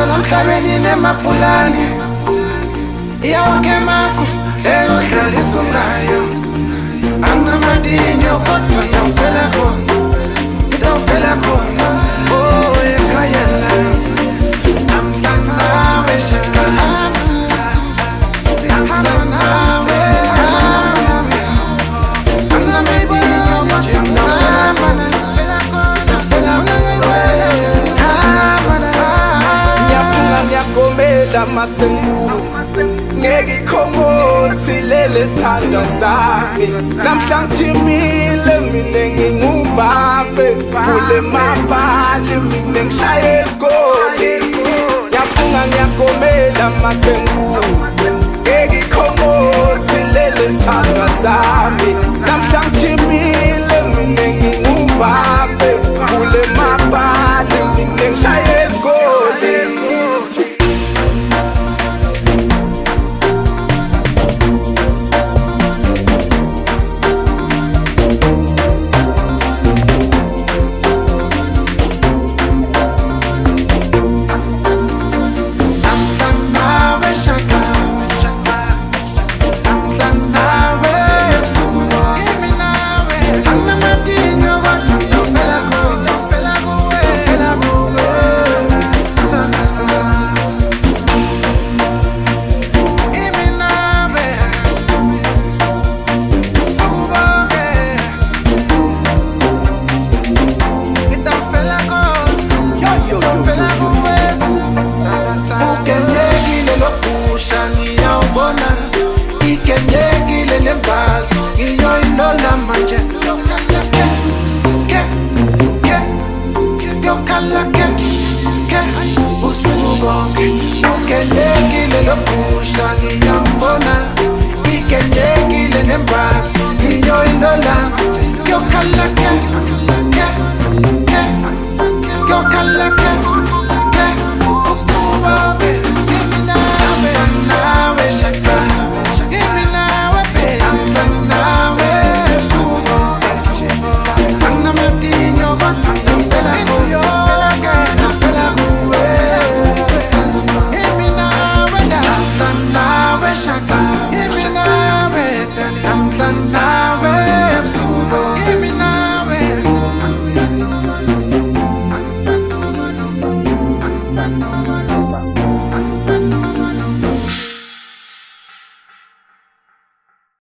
emhlabeni nemapulani iyawake masu engidlalisa ngayo anginamadinyo kodwa ngiyawufela khona oh ekhaya la amhlanawe shaka amhlanawe anginamadinyo kodwa ngiyaphumelela masengu ngeke ikhomothi lele sithando sami namhla ngijimile mina ngingumbabe kule mabhali mina ngishaye igoli ngiyagomela masengu ngeke ikhomothi lele sithando sami namhla ngijimile mina ngingumbabe kule mabhali mina ngishaye igoli